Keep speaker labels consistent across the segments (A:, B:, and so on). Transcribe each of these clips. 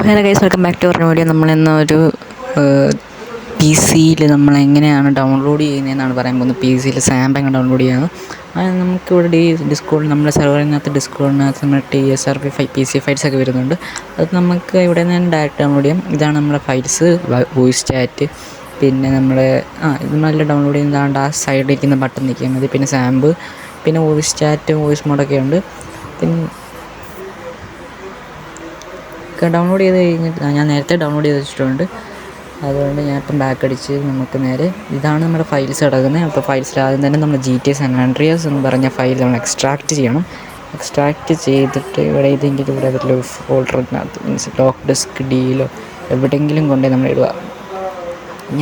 A: Hello guys, welcome back to our video. നമ്മളിന്നൊരു പി സിയിൽ നമ്മളെങ്ങനെയാണ് ഡൗൺലോഡ് ചെയ്യുന്നതെന്നാണ് പറയാൻ പോകുന്നത്. പി സിയിൽ സാമ്പ് എങ്ങനെ ഡൗൺലോഡ് ചെയ്യുന്നത്. അത് നമുക്കിവിടെ ഡിസ്കോഡ് നമ്മുടെ സെർവറിനകത്ത് ഡിസ്കോഡിനകത്ത് നമ്മൾ TSRV PC ഫയൽസ് ഒക്കെ വരുന്നുണ്ട്. അത് നമുക്ക് ഇവിടെ നിന്ന് ഡയറക്റ്റ് ഡൗൺലോഡ് ചെയ്യാം. ഇതാണ് നമ്മുടെ ഫയൽസ്, വോയിസ് ചാറ്റ്, പിന്നെ നമ്മൾ ഇത് നല്ല ഡൗൺലോഡ് ചെയ്യുന്നതാണ്ട് ആ സൈഡിലിരിക്കുന്ന ബട്ടൺ നിൽക്കാൻ മതി. പിന്നെ സാമ്പ്, പിന്നെ വോയിസ് ചാറ്റ്, വോയിസ് മോഡൊക്കെ ഉണ്ട്. പിന്നെ ഡൗൺലോഡ് ചെയ്ത് കഴിഞ്ഞിട്ട് ഞാൻ നേരത്തെ ഡൗൺലോഡ് ചെയ്ത് വെച്ചിട്ടുണ്ട്. അതുകൊണ്ട് ഞാനിപ്പം ബാക്ക് അടിച്ച് നമുക്ക് നേരെ ഇതാണ് നമ്മുടെ ഫയൽസ് കിടക്കുന്നത്. അപ്പോൾ ഫയൽസിൽ ആദ്യം തന്നെ നമ്മൾ GTA San Andreas എന്ന് പറഞ്ഞ ഫയൽ നമ്മൾ എക്സ്ട്രാക്റ്റ് ചെയ്യണം. എക്സ്ട്രാക്റ്റ് ചെയ്തിട്ട് ഇവിടെ ഏതെങ്കിലും ഇവിടെ ഒരു ഫോൾഡറിനകത്ത് മീൻസ് ലോക്ക് ഡിസ്ക് ഡിയിലോ എവിടെയെങ്കിലും കൊണ്ടേ നമ്മൾ ഇടുക.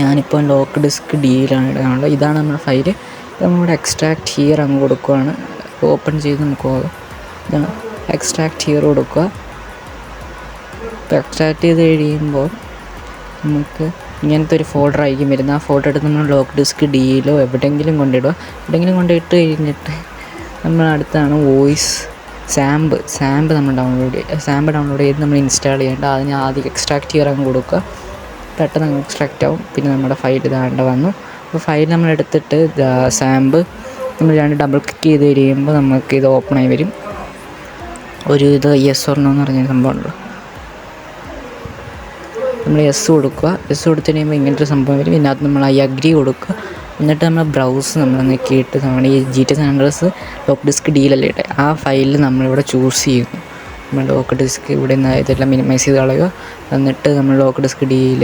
A: ഞാനിപ്പോൾ ലോക്ക് ഡിസ്ക് ഡിയിലാണ് ഇടാനുള്ളത്. ഇതാണ് നമ്മുടെ ഫയൽ. നമ്മളിവിടെ എക്സ്ട്രാക്റ്റ് ഹിയർ അങ്ങ് കൊടുക്കുകയാണ്. ഓപ്പൺ ചെയ്ത് നമുക്ക് പോകാം. ഇതാണ് എക്സ്ട്രാക്റ്റ് ഹിയർ കൊടുക്കുക. ഇപ്പോൾ എക്സ്ട്രാക്റ്റ് ചെയ്ത് കഴിയുമ്പോൾ നമുക്ക് ഇങ്ങനത്തെ ഒരു ഫോൾഡർ ആയിരിക്കും വരുന്നത്. ആ ഫോൾഡർ എടുത്ത് നമ്മൾ ലോക്ക് ഡിസ്ക് ഡിയിലോ എവിടെയെങ്കിലും കൊണ്ടിടുക. എവിടെയെങ്കിലും കൊണ്ടിട്ട് കഴിഞ്ഞിട്ട് നമ്മൾ അടുത്താണ് വോയിസ് സാമ്പ് നമ്മൾ ഡൗൺലോഡ് ചെയ്ത് നമ്മൾ ഇൻസ്റ്റാൾ ചെയ്യേണ്ട. അതിന് ആദ്യം എക്സ്ട്രാക്റ്റ് ഹിയർ അങ്ങ് കൊടുക്കുക. പെട്ടെന്ന് എക്സ്ട്രാക്റ്റ് ആവും. പിന്നെ നമ്മുടെ ഫയൽ ഇതാണ്ട് വന്നു. അപ്പോൾ ഫയൽ നമ്മൾ എടുത്തിട്ട് സാമ്പ് നമ്മൾ ഡബിൾ ക്ലിക്ക് ചെയ്ത് കഴിയുമ്പോൾ നമുക്ക് ഇത് ഓപ്പണായി വരും. ഇത് യെസ് ഓർ നോ എന്ന് പറഞ്ഞൊരു സംഭവമുണ്ടല്ലോ. നമ്മൾ എസ് കൊടുക്കുക. എസ് കൊടുത്ത് കഴിയുമ്പോൾ ഇങ്ങനത്തെ ഒരു സംഭവം വരും. ഇതിനകത്ത് നമ്മൾ അഗ്രി കൊടുക്കുക. എന്നിട്ട് നമ്മൾ ബ്രൗസ് നമ്മൾ നോക്കിയിട്ട് നമ്മൾ ഈ GTA San Andreas local disk ഡിയിലല്ലേ ഇട്ടെ, ആ ഫയലിൽ നമ്മളിവിടെ ചൂസ് ചെയ്യുന്നു. നമ്മൾ ലോക്ക് ഡിസ്ക് ഇവിടെ നിന്ന് ഇതെല്ലാം മിനിമൈസ് ചെയ്ത് കളയുക. എന്നിട്ട് നമ്മൾ ലോക്ക് ഡിസ്ക് ഡിയിൽ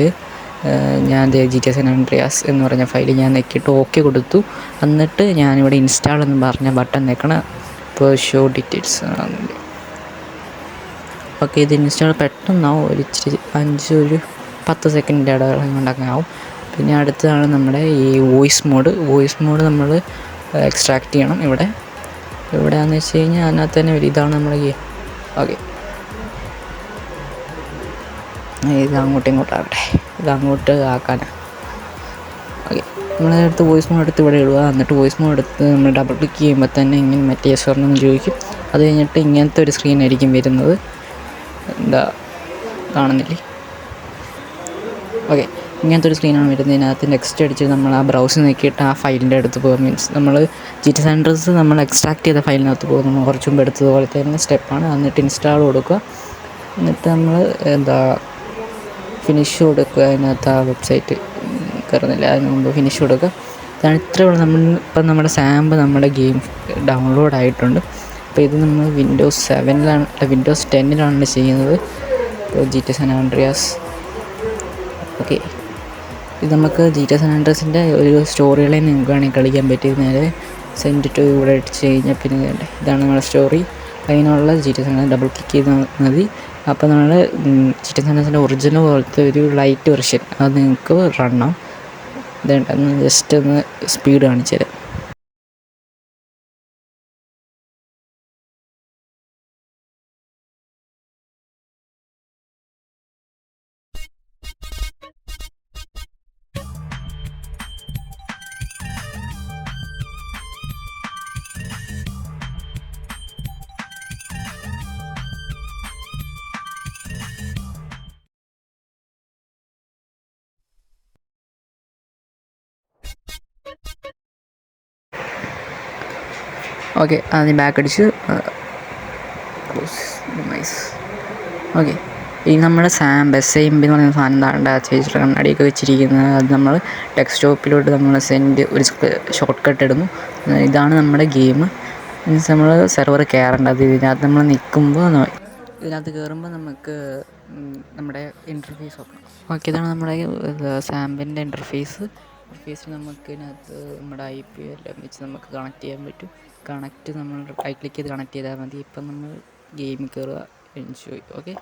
A: ഞാൻ GTA San Andreas എന്ന് പറഞ്ഞ ഫയൽ ഞാൻ നോക്കിയിട്ട് ഓക്കെ കൊടുത്തു. എന്നിട്ട് ഞാനിവിടെ ഇൻസ്റ്റാൾ എന്ന് പറഞ്ഞ ബട്ടൺ നിൽക്കണം. ഇപ്പോൾ ഷോ ഡീറ്റെയിൽസ് ഓക്കെ. ഇത് ഇൻസ്റ്റാൾ പെട്ടെന്നാവും. ഒരു 10 സെക്കൻഡിൻ്റെ ഇടവേള കൊണ്ടൊക്കെ ആവും. പിന്നെ അടുത്തതാണ് നമ്മുടെ ഈ വോയിസ് മോഡ് നമ്മൾ എക്സ്ട്രാക്റ്റ് ചെയ്യണം. ഇവിടെയാണെന്ന് വെച്ച് കഴിഞ്ഞാൽ അതിനകത്ത് തന്നെ വരും. ഇതാണ് നമ്മുടെ ഓക്കെ. ഇത് ഇങ്ങോട്ടാകട്ടെ. ഇതങ്ങോട്ട് ആക്കാനാണ്. ഓക്കെ, നമ്മളടുത്ത് വോയിസ് മോഡ് എടുത്ത് ഇവിടെ ഇടുക. എന്നിട്ട് വോയിസ് മോഡ് എടുത്ത് നമ്മൾ ഡബിൾ ക്ലിക്ക് ചെയ്യുമ്പോൾ തന്നെ ഇങ്ങനെ മറ്റേ സ്വർണ്ണം ചോദിക്കും. അത് കഴിഞ്ഞിട്ട് ഇങ്ങനത്തെ ഒരു സ്ക്രീനായിരിക്കും വരുന്നത്. എന്താ കാണുന്നില്ലേ? ഓക്കെ, ഇങ്ങനത്തെ ഒരു സ്ക്രീനാണ് വരുന്നത്. ഇതിനകത്ത് നെക്സ്റ്റ് അടിച്ച് നമ്മൾ ആ ബ്രൗസർ നോക്കിയിട്ട് ആ ഫയലിൻ്റെ അടുത്ത് പോകും. മീൻസ് നമ്മൾ GTA San Andreas നമ്മൾ എക്സ്ട്രാക്റ്റ് ചെയ്ത ഫയലിനകത്ത് പോകും. നമ്മൾ കുറച്ച് മുമ്പ് എടുത്തതുപോലെ തന്നെ സ്റ്റെപ്പാണ്. എന്നിട്ട് ഇൻസ്റ്റാൾ കൊടുക്കുക. എന്നിട്ട് നമ്മൾ ഫിനിഷ് കൊടുക്കുക. അതിനകത്ത് ആ വെബ്സൈറ്റ് കയറുന്നില്ല, അതിന് മുമ്പ് ഫിനിഷ് കൊടുക്കുക. ഇതാണ് ഇത്രയുള്ള ഇപ്പം നമ്മുടെ സാമ്പ് നമ്മുടെ ഗെയിം ഡൗൺലോഡ് ആയിട്ടുണ്ട്. അപ്പോൾ ഇത് നമ്മൾ വിൻഡോസ് 10 ചെയ്യുന്നത്. ഇപ്പോൾ GTA San Andreas ഓക്കെ. ഇത് നമുക്ക് GTA San Andreasൻ്റെ ഒരു സ്റ്റോറികളെ നിങ്ങൾക്ക് വേണമെങ്കിൽ കളിക്കാൻ പറ്റിയത്. നേരെ സെൻഡ് ടു ഇവിടെ അടിച്ച് കഴിഞ്ഞാൽ പിന്നെ ഇതാണ് നമ്മുടെ സ്റ്റോറി. അതിനുള്ള GTA San Andreas double click ചെയ്താൽ മതി. അപ്പോൾ നമ്മൾ GTA San Andreasൻ്റെ ഒറിജിനൽ പോലത്തെ ഒരു ലൈറ്റ് വെർഷൻ അത് നിങ്ങൾക്ക് റണ്ണാം. ഇതുണ്ടെന്ന് ജസ്റ്റ് ഒന്ന് സ്പീഡ് കാണിച്ചു തരാം. ഓക്കെ, അതിന് ബാക്ക് അടിച്ച് നൈസ്. ഓക്കെ, ഈ നമ്മുടെ സാമ്പ് SIMB എന്ന് പറയുന്ന സാധനം താണ്ട ചേച്ചിയുടെ കണ്ണാടിയൊക്കെ വെച്ചിരിക്കുന്നത്. അത് നമ്മൾ ഡെസ്ക്ടോപ്പിലോട്ട് നമ്മൾ ഒരു ഷോർട്ട് കട്ട് ഇടുന്നു. ഇതാണ് നമ്മുടെ ഗെയിം. മീൻസ് നമ്മൾ സെർവർ കയറേണ്ടത്. ഇതിനകത്ത് നമ്മൾ നിൽക്കുമ്പോൾ ഇതിനകത്ത് കയറുമ്പോൾ നമുക്ക് നമ്മുടെ ഇൻ്റർഫേസ് നോക്കണം. ഓക്കെ, ഇതാണ് നമ്മുടെ സാമ്പിൻ്റെ ഇൻ്റർഫേസിൽ നമുക്ക് ഇതിനകത്ത് നമ്മുടെ IP എല്ലാം വെച്ച് നമുക്ക് കണക്ട് ചെയ്യാൻ പറ്റും. നമ്മൾ റൈറ്റ് ക്ലിക്ക് ചെയ്ത് കണക്ട് ചെയ്താൽ മതി. ഇപ്പം നമ്മൾ ഗെയിമിൽ കയറുക, എൻജോയ്. ഓക്കെ.